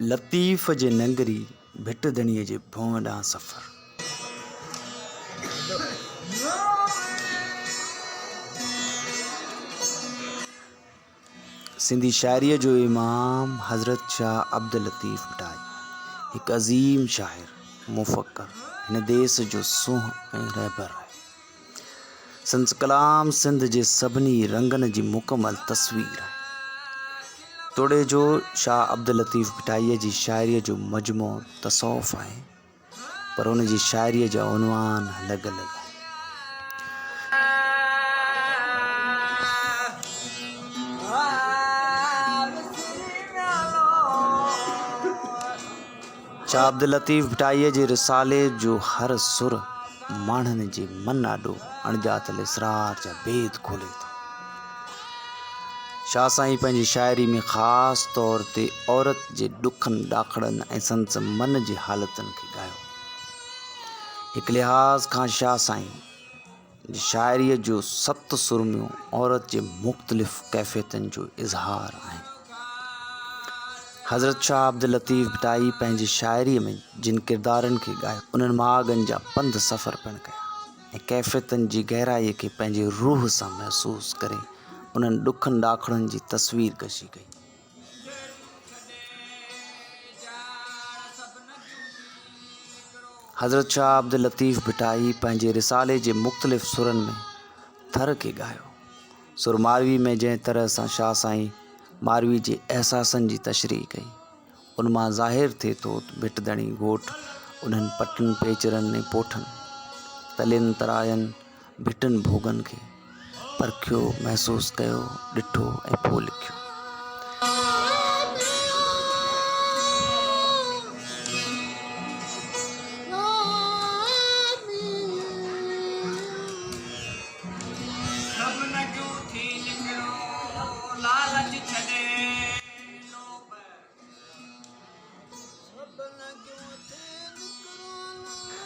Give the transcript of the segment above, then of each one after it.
लतीफ़ जे नंगरी भिट धणीअ जे भों ॾांहुं सफ़र। सिंधी शाइरीअ जो इमाम हज़रत शाह अब्दुल लतीफ़ भिटाई हिकु अज़ीम शाइर मुफ़क्कर हिन देश जो सूंह ऐं रहबर आहे। संस कलाम सिंध जे सभिनी रंगनि जी मुकमल तस्वीर आहे। तोड़े जो शाह अब्दुल लतीफ़ भिटाईअ जी शाइरीअ जो मजमो तसौफ़ आहे, पर उन जी शाइरीअ जा उनवान अलॻि अलॻि आहिनि। शाह अब्दुल लतीफ़ भिटाईअ जे रिसाले जो हर सुर माण्हुनि जे मन आॾो अणॼातल इसरार जा भेद खोले थो। शाह साईं पंहिंजी शाइरी में ख़ासि तौर ते औरत जे ॾुखनि ॾाखड़नि ऐं संस मन जी हालतुनि खे ॻायो। हिकु लिहाज़ खां शाह साईं जी शाइरीअ जो 7 सुरमियूं औरत जे मुख़्तलिफ़ कैफ़ियतुनि जो इज़हार आहिनि। हज़रत शाह अब्दुल लतीफ़ भिटाई पंहिंजी शाइरीअ में जिन किरदारनि खे ॻायो, उन्हनि माॻनि जा पंध सफ़र पिणु कया ऐं कैफ़ियतुनि जी गहराईअ खे पंहिंजे रूह सां महसूसु करे उन्हनि ॾुखनि ॾाखड़नि जी तस्वीर कशी कई। हज़रत शाह अब्दुल लतीफ़ भिटाई पंहिंजे रिसाले जे मुख़्तलिफ़ सुरनि में थर खे ॻायो। सुर मारवी में जंहिं तरह सां शाह साईं मारवी जे अहसासनि जी तशरीह कई, उन मां ज़ाहिर थिए थो भिट धणी ॻोठ उन्हनि पटनि पेचरनि ऐं पोठनि तलियनि तरायनि भिटनि भोगनि खे परखियो, महसूसु कयो, ॾिठो ऐं पोइ लिखियो।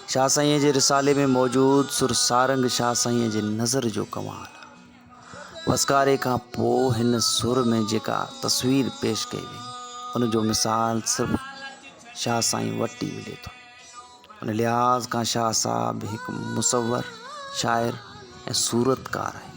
शाह साईं जे रिसाले में मौजूद सुर सारंग शाह साईं जे नज़र जो कमाल आहे। वसकारे खां पोइ हिन सुर में जेका तस्वीर पेश कई वई, उन जो मिसाल सिर्फ़ु शाह साईं वटि ई मिले थो। उन लिहाज़ खां शाह साहब हिकु मुसव्वर, शाइर ऐं सूरतकार आहे।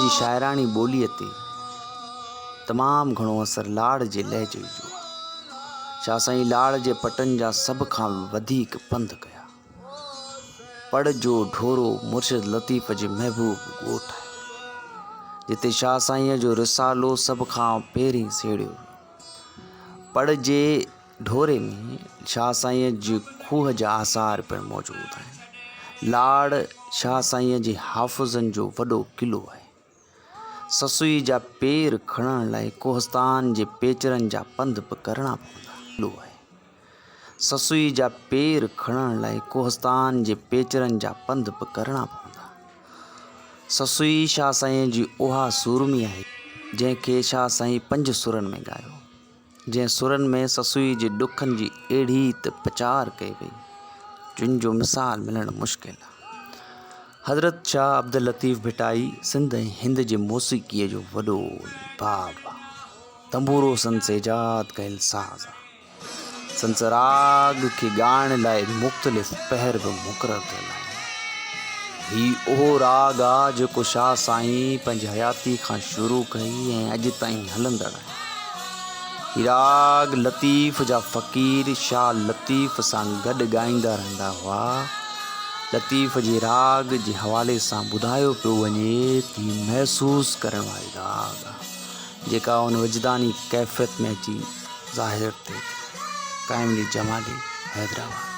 जी शाइरानी ॿोलीअ ते तमामु घणो असर लाड़ जे लहजे जो आहे। शाह साईं लाड़ जे पटनि जा सभ खां वधीक पंध कया। पड़ जो ढोरो मुर्शिद लतीफ़ जे महबूब ॻोठ आहे, जिते शाह साईं जो रिसालो सभ खां पहिरीं सेड़ियो। पड़ जे ढोरे में शाह साईं जे खूह जा आसार पिणु मौजूदु आहिनि। लाड़ शाह साईं जे हाफ़िज़नि जो वॾो क़िलो आहे। ससुई जा पेर खणण लाइ कोहस्तान जे पेचरनि जा पंध बि करणा पवंदा। ससुई जा पेर खणण लाइ कोहस्तान जे पेचरनि जा पंध बि करणा पवंदा। ससुई शाह साईं जी उहा सूरमी आहे जंहिंखे शाह साईं 5 सुरनि में ॻायो, जंहिं सुरनि में ससुई जे ॾुखनि जी अहिड़ी त प्रचार कई वई जिन जो मिसाल मिलणु मुश्किल आहे। हज़रत शाह अब्दुल लतीफ़ भिटाई सिंध ऐं हिंद जे मौसीक़ीअ जो वॾो बाब आहे। तंबूरो संस ईजाद कयल साज़ आहे। संस राग खे ॻाइण लाइ मुख़्तलिफ़ पहर बि मुक़ररु थियल आहिनि। हीउ उहो राग आहे जेको शाह साईं पंहिंजी हयाती खां शुरू कई ऐं अॼु ताईं हलंदड़ आहे। हीउ राग लतीफ़ जा फ़क़ीर शाह लतीफ़ सां गॾु ॻाईंदा रहंदा हुआ। लतीफ़ जे राग जे हवाले सां ॿुधायो पियो वञे त हीउ महसूसु करण वारी राग आहे जेका उन वजदानी कैफ़ियत में अची ज़ाहिर थिए थी। कामिली जमाली, हैदराबाद।